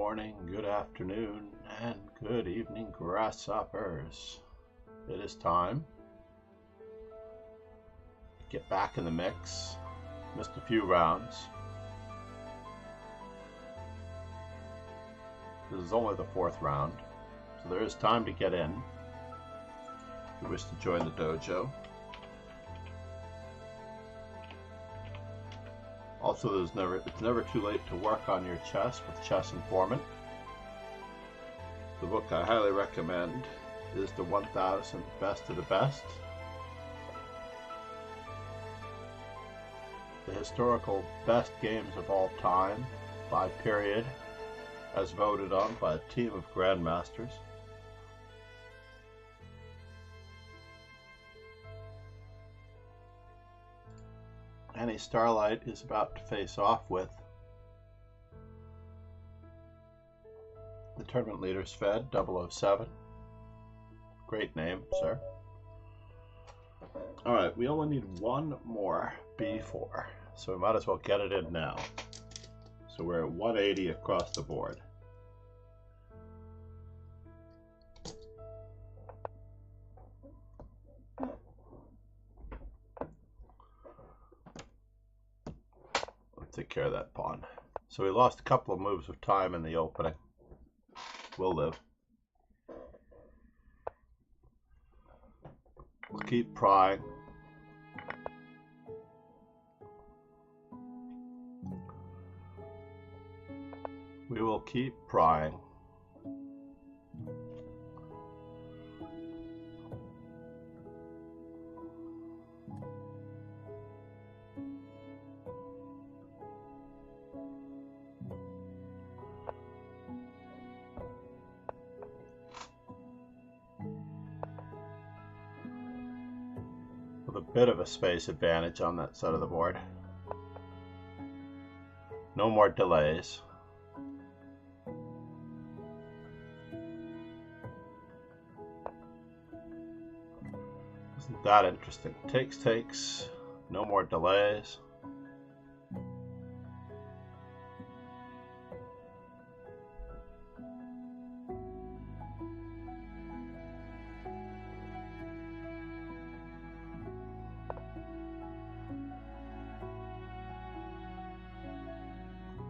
morning, good afternoon, and good evening, grasshoppers. It is time to get back in the mix. Missed a few rounds. This is only the fourth round, so there is time to get in if you wish to join the dojo. Also, it's never too late to work on your chess with Chess Informant. The book I highly recommend is The 1000 Best of the Best. The historical best games of all time by period, as voted on by a team of grandmasters. Annie Starlight is about to face off with the Tournament Leaders Fed 007. Great name, sir. Alright, we only need one more B4, so we might as well get it in now. So we're at 180 across the board. Take care of that pawn. So we lost a couple of moves of time in the opening. We'll live. We'll keep prying. We will keep prying. A bit of a space advantage on that side of the board. No more delays. Isn't that interesting? Takes. No more delays.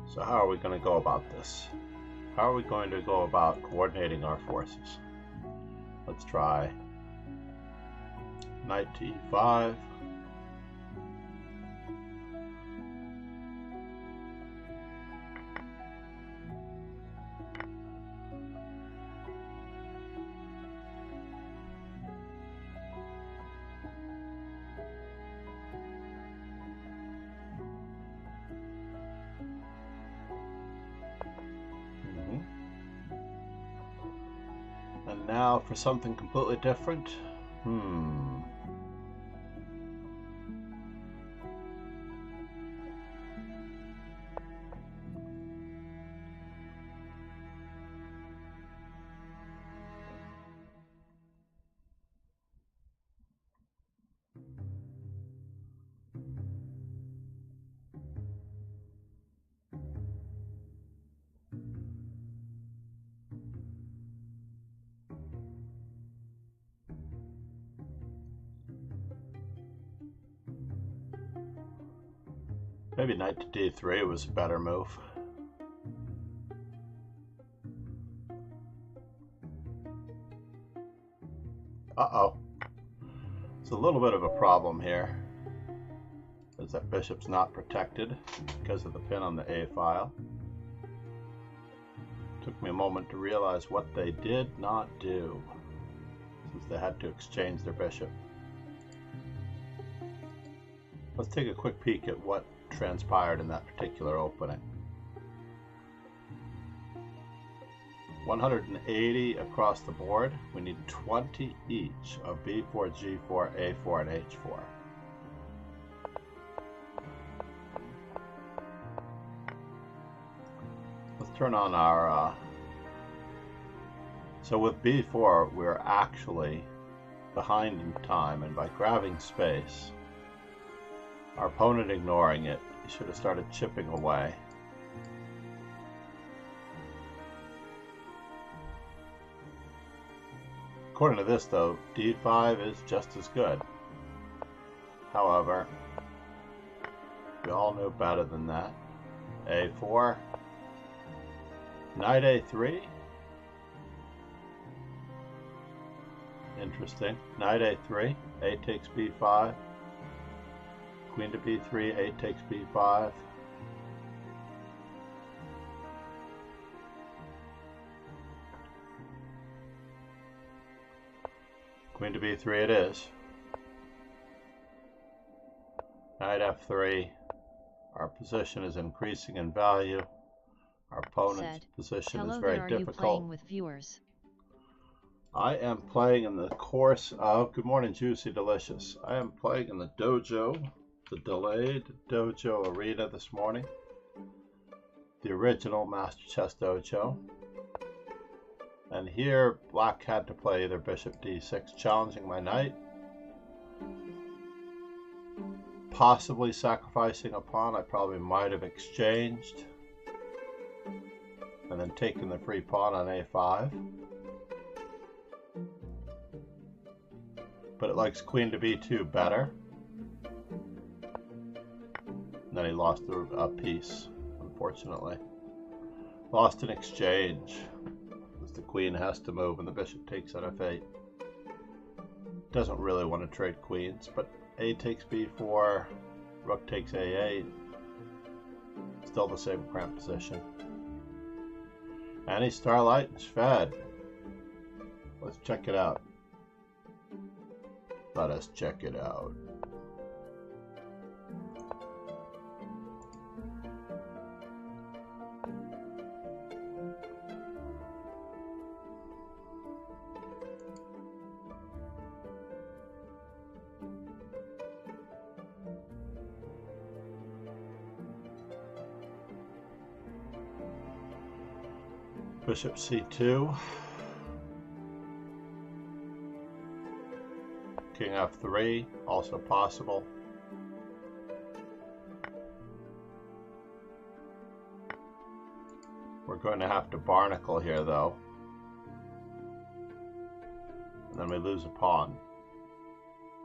So how are we going to go about this? How are we going to go about coordinating our forces? Let's try knight to e5. And now for something completely different. Maybe knight to d3 was a better move. Uh-oh. It's a little bit of a problem here, as that bishop's not protected because of the pin on the A file. Took me a moment to realize what they did not do, since they had to exchange their bishop. Let's take a quick peek at what transpired in that particular opening. 180 across the board. We need 20 each of B4, G4, A4, and H4. Let's turn on our... So with B4, we're actually behind in time, and by grabbing space, our opponent ignoring it, he should have started chipping away. According to this, though, d5 is just as good. However, we all know better than that. a4, knight a3. Interesting. Knight a3, a takes b5. Queen to b3, a takes b5. Queen to b3 it is. Knight f3. Our position is increasing in value. Our opponent's position is very difficult. Are you playing with viewers? I am playing in the course of, good morning Juicy Delicious. I am playing in the dojo, the delayed dojo arena this morning. The original Master Chess Dojo. And here black had to play either bishop d6, challenging my knight. Possibly sacrificing a pawn. I probably might have exchanged. And then taken the free pawn on a5. But it likes queen to b2 better. And then he lost a piece, unfortunately. Lost an exchange. Because the queen has to move and the bishop takes on f8. Doesn't really want to trade queens, but a takes b4, rook takes a8. Still the same cramped position. Annie Starlight and Shved. Let's check it out. Let us check it out. Bishop c2. King f3, also possible. We're going to have to barnacle here, though. And then we lose a pawn.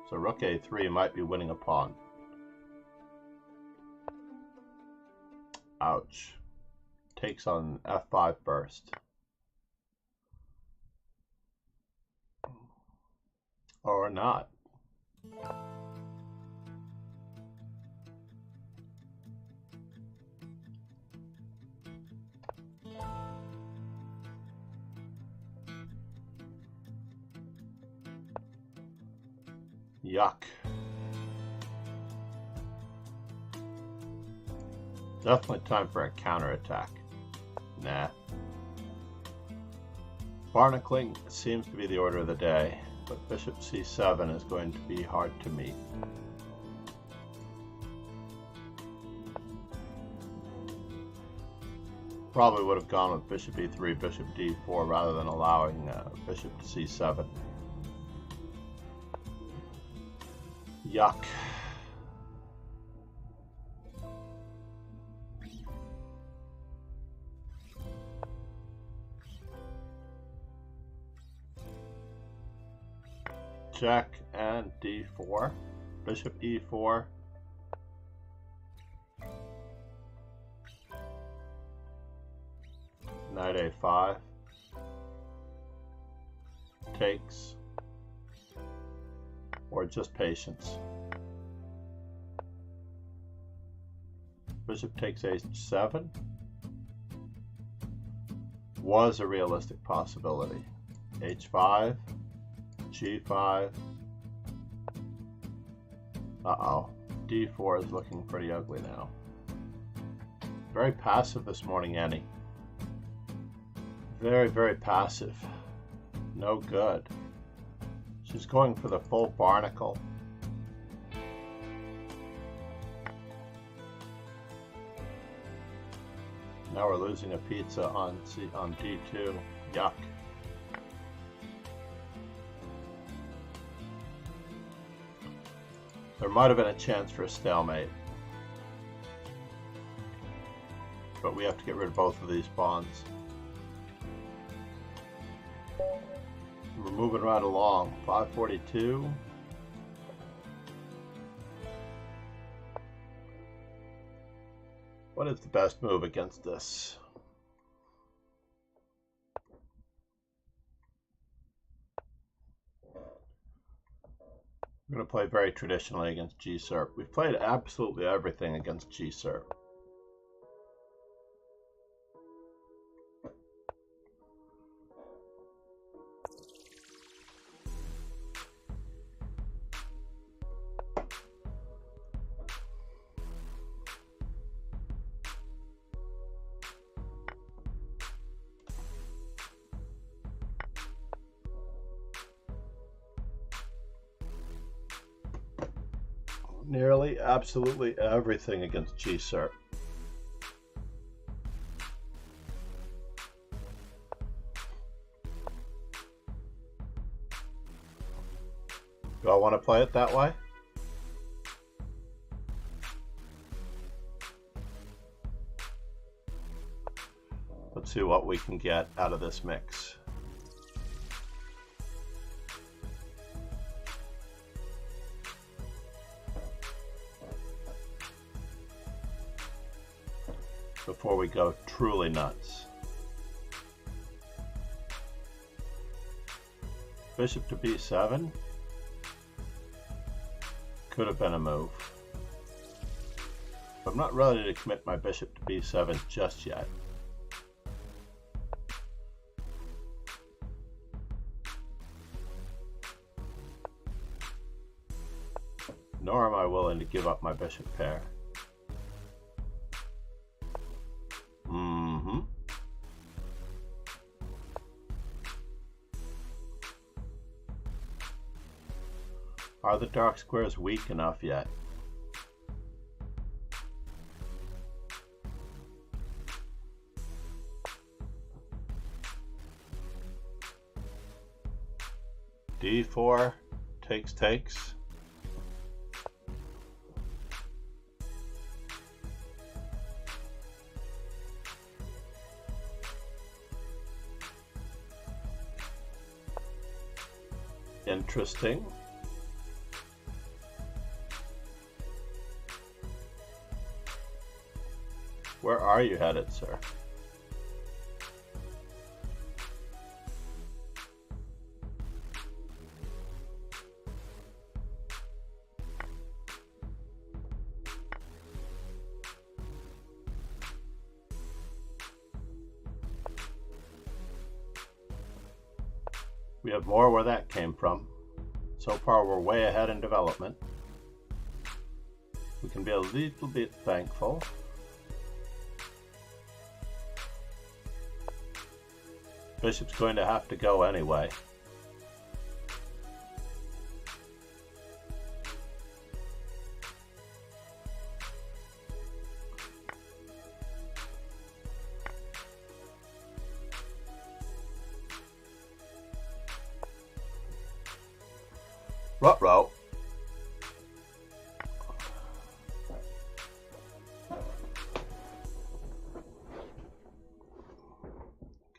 So rook a3 might be winning a pawn. Ouch. Takes on f5 burst. Or not. Yuck. Definitely time for a counterattack. Nah. Barnacling seems to be the order of the day, but bishop c7 is going to be hard to meet. Probably would have gone with bishop e3, bishop d4 rather than allowing bishop to c7. Yuck. Check and d4, bishop e4, knight a5, takes, or just patience. Bishop takes h7 was a realistic possibility. h5, g5, uh-oh, d4 is looking pretty ugly now. Very passive this morning, Annie. Very, very passive. No good. She's going for the full barnacle. Now we're losing a pizza on d2. Yuck. There might have been a chance for a stalemate. But we have to get rid of both of these pawns. We're moving right along. 542. What is the best move against this? I'm going to play very traditionally against G-Serp. We've played absolutely everything against G-Serp. Nearly absolutely everything against G-Serp. Do I want to play it that way? Let's see what we can get out of this mix. Before we go truly nuts. Bishop to b7 could have been a move. But I'm not ready to commit my bishop to b7 just yet. Nor am I willing to give up my bishop pair. Are the dark squares weak enough yet? D4 takes. Interesting. Where are you headed, sir? We have more where that came from. So far, we're way ahead in development. We can be a little bit thankful. Bishop's going to have to go anyway. Ruh-roh.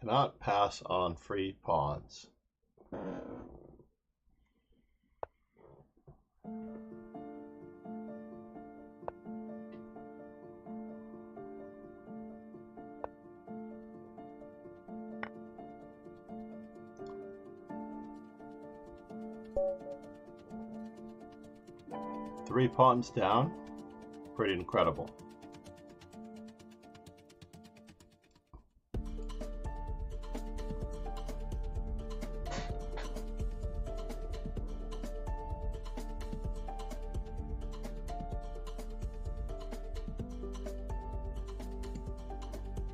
Cannot pass on free pawns. Three pawns down. Pretty incredible.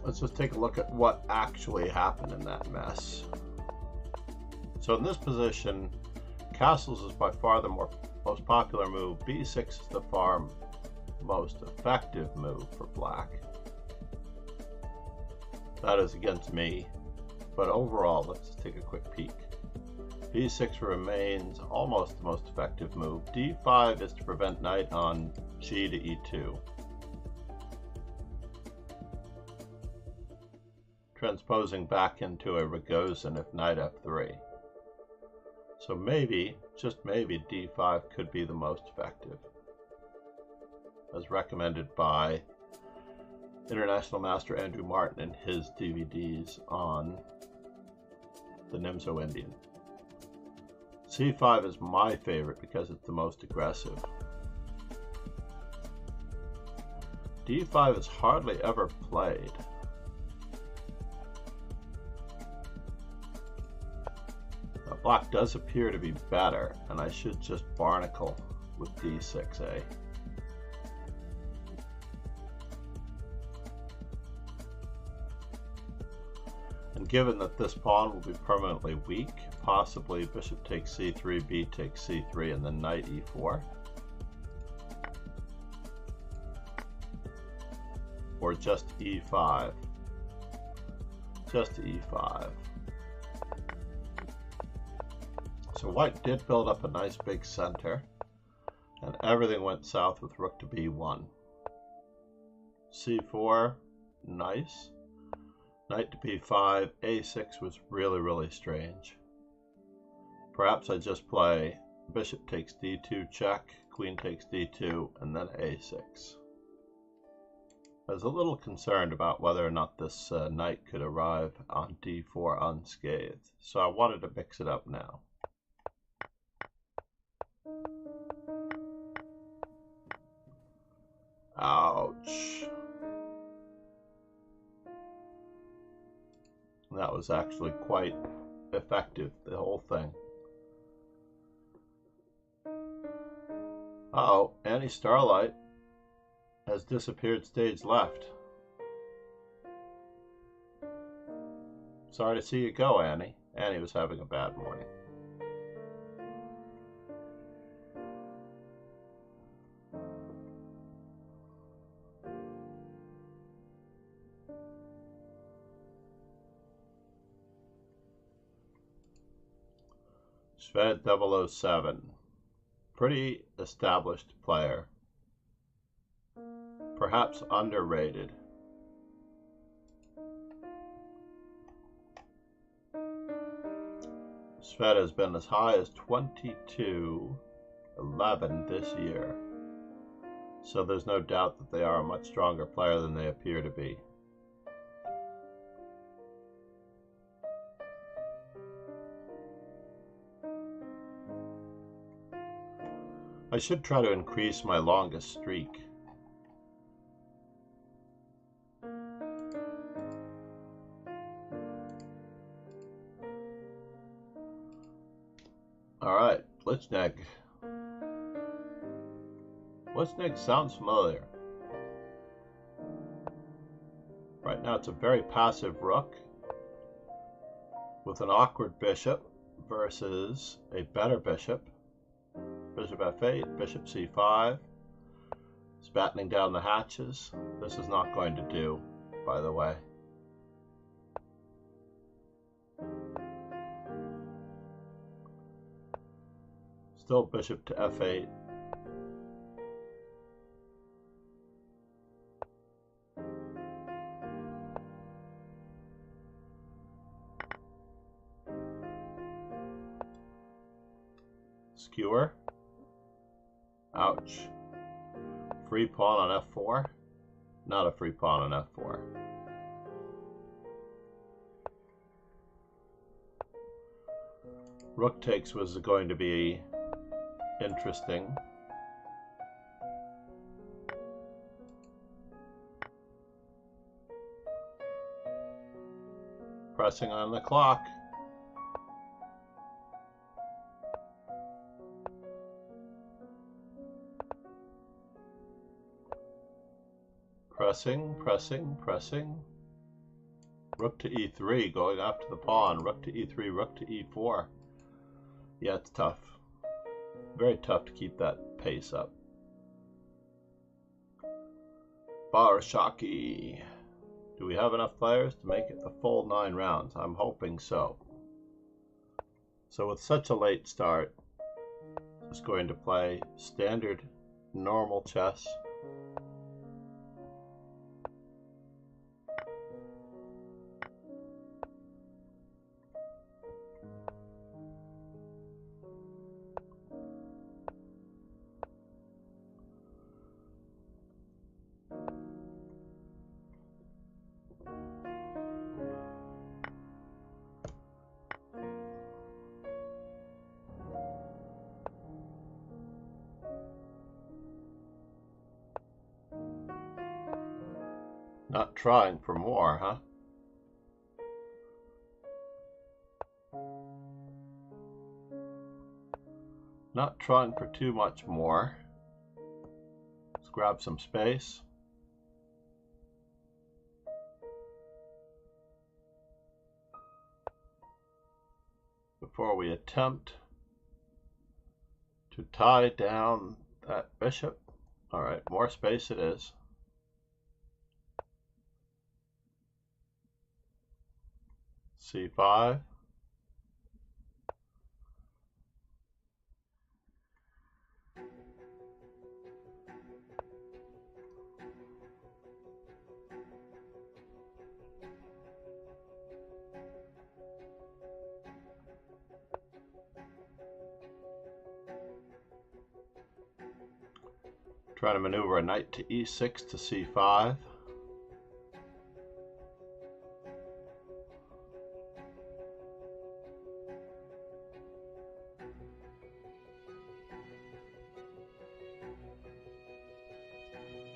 Let's just take a look at what actually happened in that mess. So in this position, castles is by far the most popular move. B6 is the far most effective move for black. That is against me. But overall, let's take a quick peek. B6 remains almost the most effective move. D5 is to prevent knight on G to E2. Transposing back into a Rogozin if knight F3. So maybe, just maybe, d5 could be the most effective, as recommended by International Master Andrew Martin in his DVDs on the Nimzo Indian. c5 is my favorite because it's the most aggressive. d5 is hardly ever played. Now, black does appear to be better, and I should just barnacle with d6a. And given that this pawn will be permanently weak, possibly bishop takes c3, b takes c3, and then knight e4. Or just e5. Just e5. So white did build up a nice big center, and everything went south with rook to b1. c4, nice. Knight to b5, a6 was really strange. Perhaps I just play bishop takes d2 check, queen takes d2, and then a6. I was a little concerned about whether or not this knight could arrive on d4 unscathed, so I wanted to mix it up now. Ouch. That was actually quite effective, the whole thing. Uh-oh, Annie Starlight has disappeared stage left. Sorry to see you go, Annie. Annie was having a bad morning. Sved 007. Pretty established player. Perhaps underrated. Sved has been as high as 22-11 this year. So there's no doubt that they are a much stronger player than they appear to be. I should try to increase my longest streak. Alright, Blitzneg. Blitzneg sounds familiar. Right now it's a very passive rook with an awkward bishop versus a better bishop. Bishop f8, bishop c5, it's battening down the hatches. This is not going to do, by the way. Still bishop to f8. Skewer. Ouch. Free pawn on f4? Not a free pawn on f4. Rook takes was going to be interesting. Pressing on the clock. Pressing, pressing, pressing. Rook to e3, going after the pawn. Rook to e3, rook to e4. Yeah, it's tough. Very tough to keep that pace up. Barashaki. Do we have enough players to make it the full 9 rounds? I'm hoping so. So with such a late start, just going to play standard normal chess. Not trying for more, huh? Not trying for too much more. Let's grab some space. Before we attempt to tie down that bishop. All right, more space it is. C5. Trying to maneuver a knight to e6 to c5.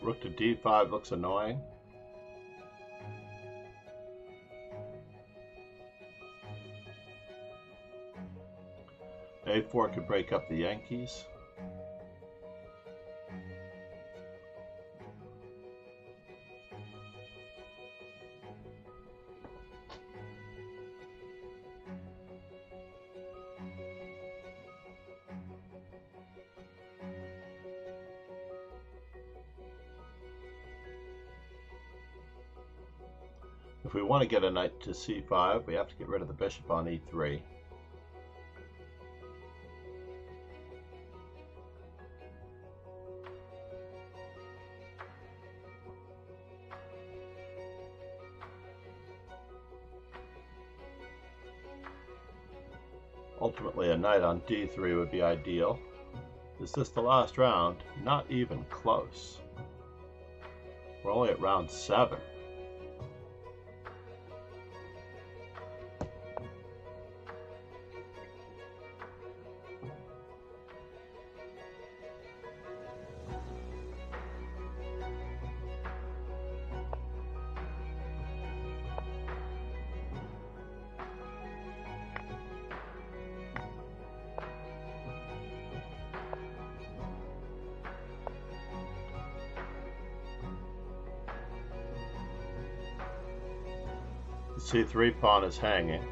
Rook to d5 looks annoying. A4 could break up the Yankees. If we want to get a knight to c5, we have to get rid of the bishop on e3. Ultimately, a knight on d3 would be ideal. Is this the last round? Not even close. We're only at round 7. The c3 pawn is hanging.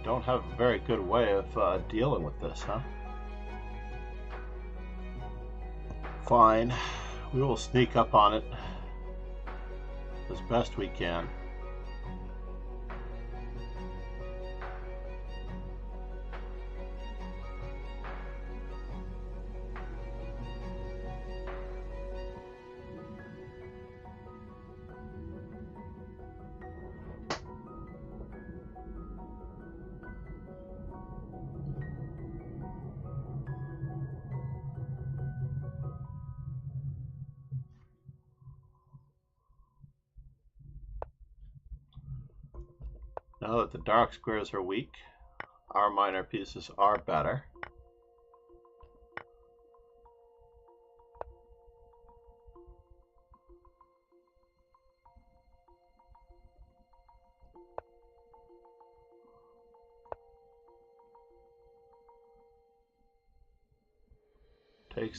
Don't have a very good way of dealing with this, huh? Fine. We will sneak up on it as best we can. Now that the dark squares are weak, our minor pieces are better.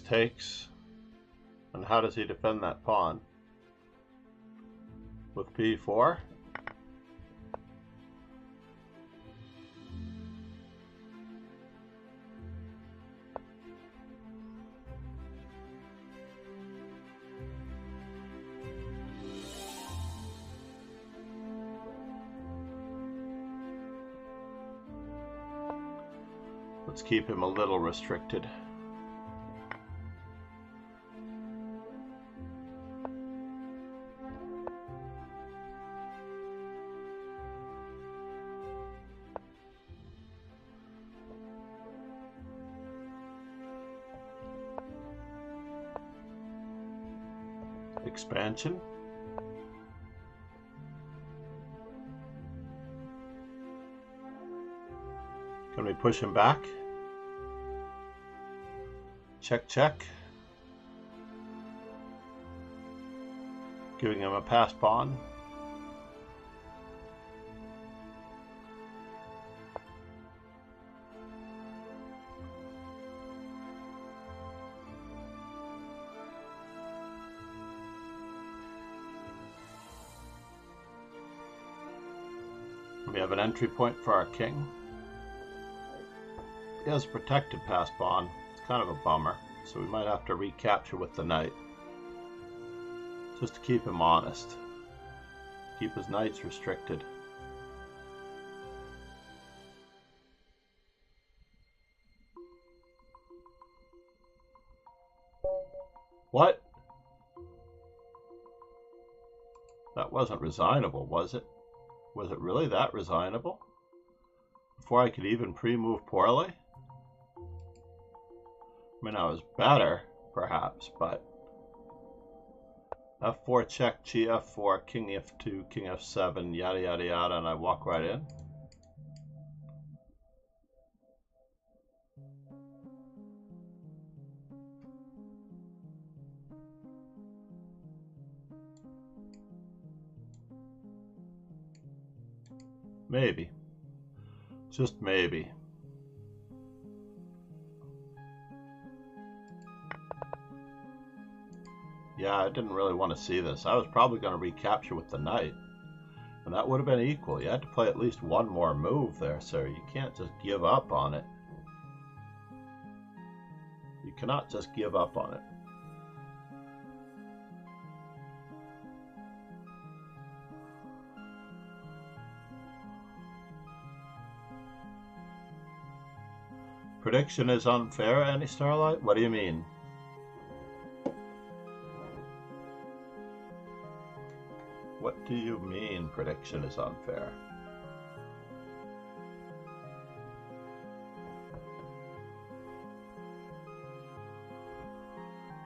Takes. And how does he defend that pawn? With b4? Let's keep him a little restricted. Expansion. Can we push him back? Check, check. Giving him a pass pawn. We have an entry point for our king. He has a protected pass pawn. It's kind of a bummer, so we might have to recapture with the knight. Just to keep him honest. Keep his knights restricted. What? That wasn't resignable, was it? Was it really that resignable? Before I could even pre-move poorly? I mean, I was better, perhaps, but... F4 check, G4, King F2, King F7, yada yada yada, and I walk right in. Maybe. Just maybe. Yeah, I didn't really want to see this. I was probably going to recapture with the knight. And that would have been equal. You had to play at least one more move there, sir. You can't just give up on it. You cannot just give up on it. Prediction is unfair, Annie Starlight? What do you mean? What do you mean prediction is unfair?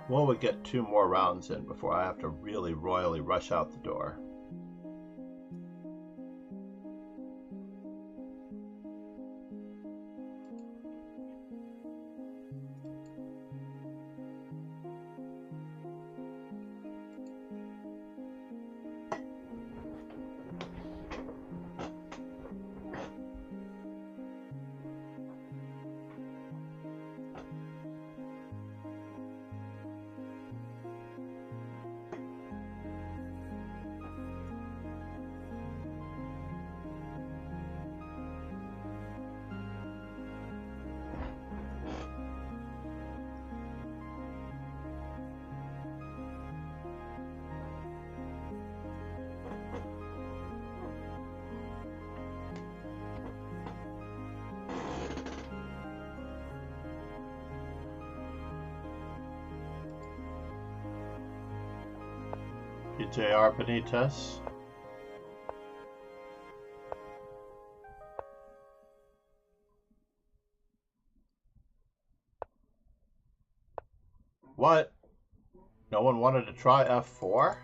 Well, we get 2 more rounds in before I have to really royally rush out the door. J.R. Benitez. What? No one wanted to try F4?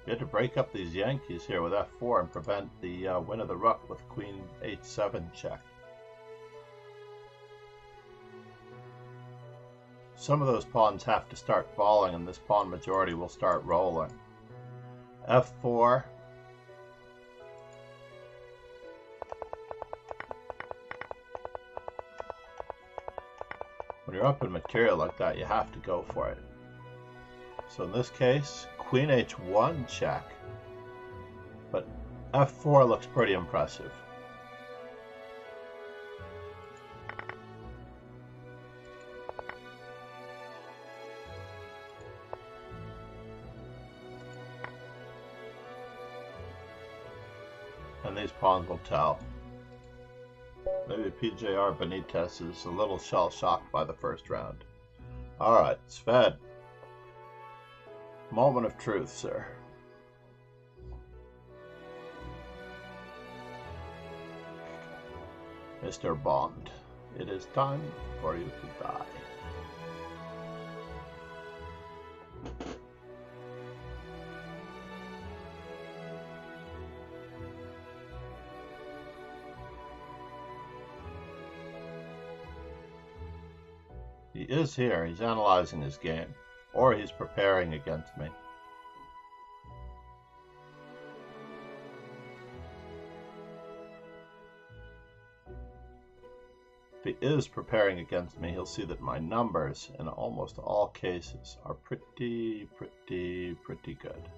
We had to break up these Yankees here with F4 and prevent the win of the rook with Queen H7 check. Some of those pawns have to start falling and this pawn majority will start rolling. F4. When you're up in material like that, you have to go for it. So in this case, Queen H1 check. But F4 looks pretty impressive. And these pawns will tell. Maybe PJR Benitez is a little shell-shocked by the first round. Alright, Sved. Moment of truth, sir. Mr. Bond, it is time for you to die. He is here. He's analyzing his game. Or he's preparing against me. If he is preparing against me, he'll see that my numbers in almost all cases are pretty good.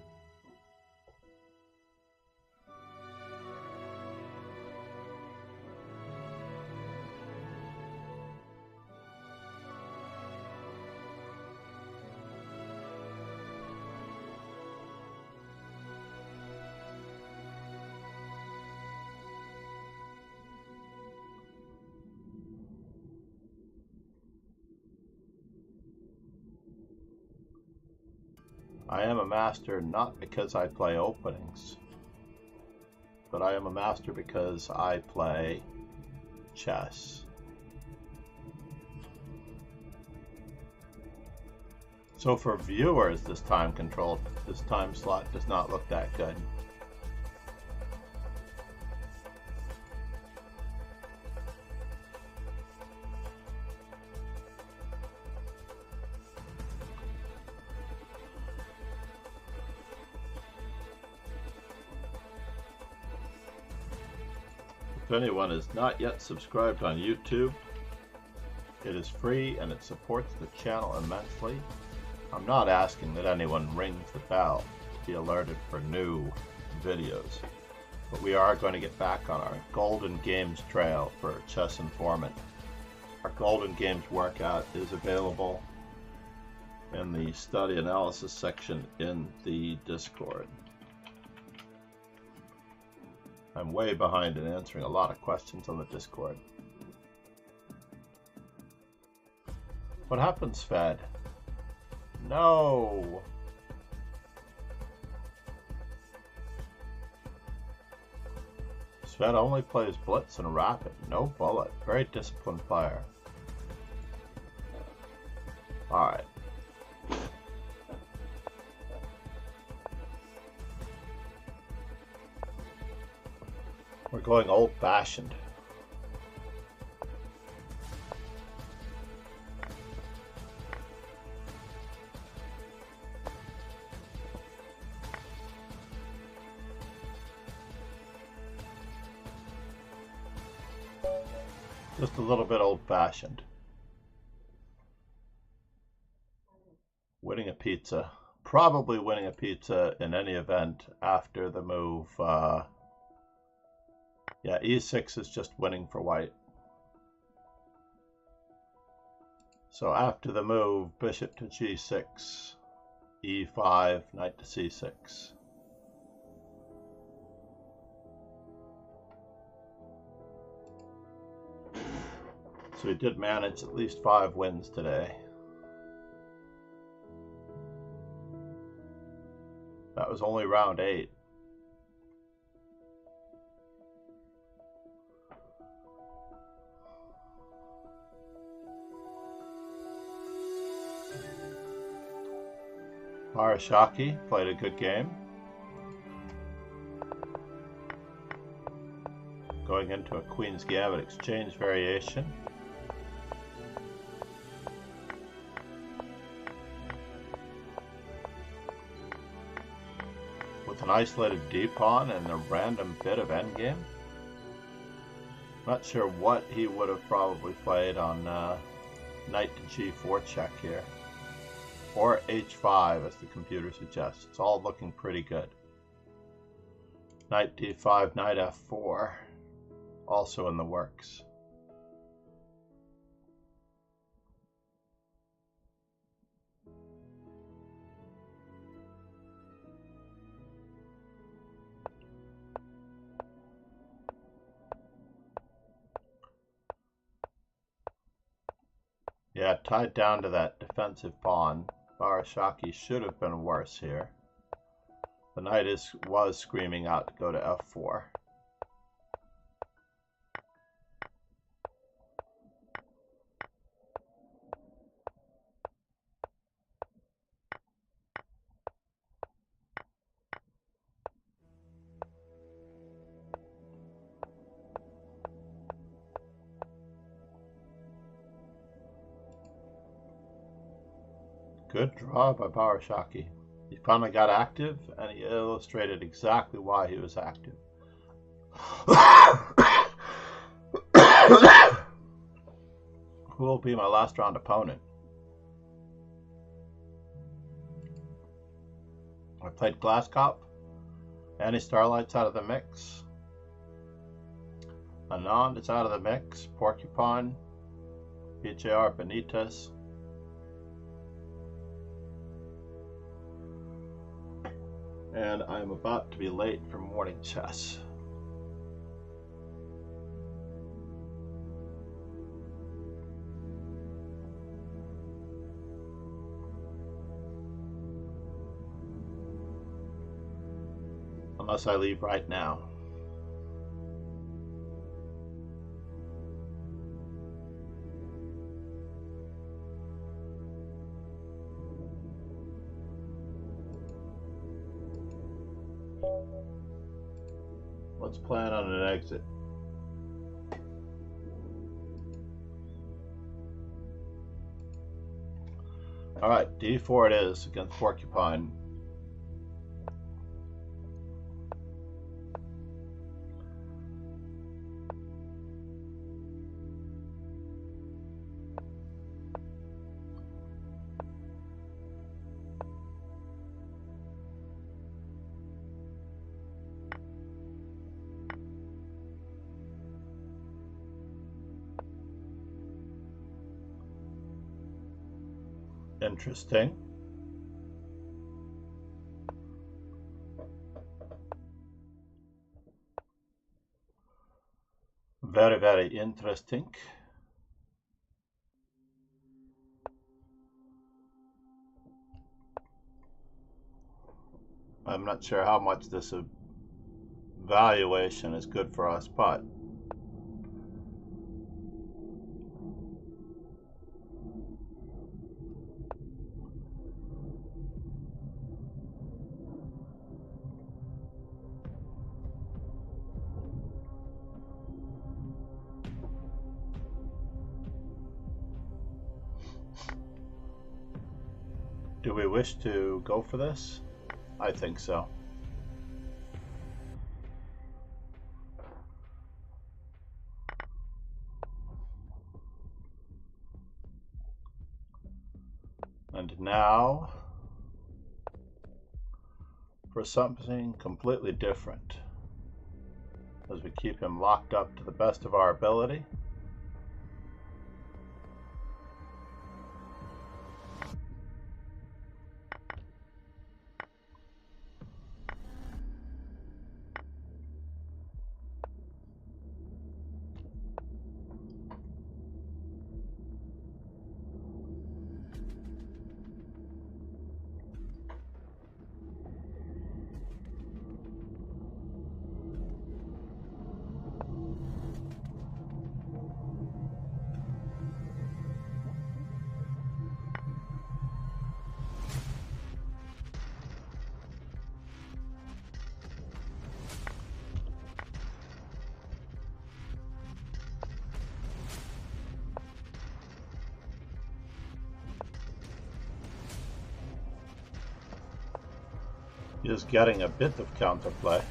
I am a master not because I play openings, but I am a master because I play chess. So for viewers, this time slot does not look that good. If anyone is not yet subscribed on YouTube, it is free and it supports the channel immensely. I'm not asking that anyone rings the bell to be alerted for new videos, but we are going to get back on our Golden Games trail for Chess Informant. Our Golden Games workout is available in the study analysis section in the Discord. I'm way behind in answering a lot of questions on the Discord. What happens, Fed? No! Sven only plays Blitz and Rapid, no Bullet. Very disciplined player. Alright. We're going old-fashioned. Just a little bit old-fashioned. Winning a pizza. Probably winning a pizza in any event after the move. Yeah, e6 is just winning for white. So after the move, bishop to g6, e5, knight to c6. So he did manage at least 5 wins today. That was only round 8. Arashaki played a good game. Going into a Queen's Gambit exchange variation. With an isolated d-pawn and a random bit of endgame. Not sure what he would have probably played on knight to g4 check here. Or h5 as the computer suggests. It's all looking pretty good. Knight d5, knight f4. Also in the works. Yeah, tied down to that defensive pawn. Barashaki should have been worse here. The knight was screaming out to go to f4. Good draw by Barashaki. He finally got active, and he illustrated exactly why he was active. will be my last round opponent. I played Glasscop. Anti-Starlight's out of the mix. Anand is out of the mix. Porcupine. PJR Benitez. And I'm about to be late for morning chess. Unless I leave right now. Let's plan on an exit. All right, D4 it is against Porcupine. Interesting. Very, very interesting. I'm not sure how much this evaluation is good for us, but do we wish to go for this? I think so. And now for something completely different, as we keep him locked up to the best of our ability. Is getting a bit of counterplay.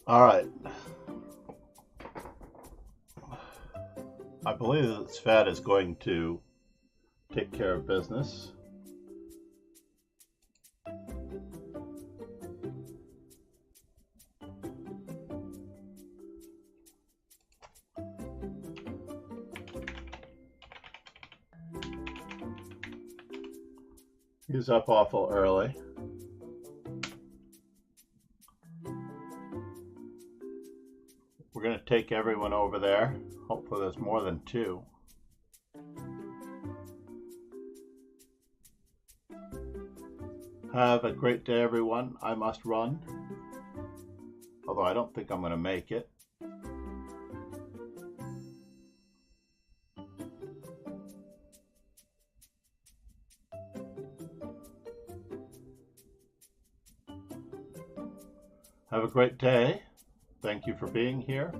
All right. I believe that Svet is going to take care of business. He's up awful early. take everyone over there. Hopefully there's more than 2. Have a great day, everyone. I must run. Although I don't think I'm going to make it. Have a great day. Thank you for being here.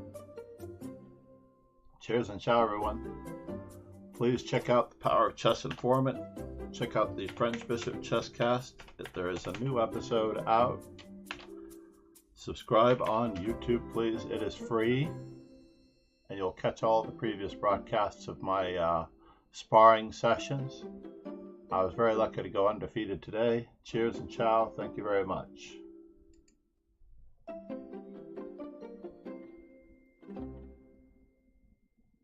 Cheers and ciao, everyone. Please check out the Power of Chess Informant. Check out the French Bishop Chess Cast. There is a new episode out. Subscribe on YouTube, please. It is free. And you'll catch all the previous broadcasts of my sparring sessions. I was very lucky to go undefeated today. Cheers and ciao. Thank you very much.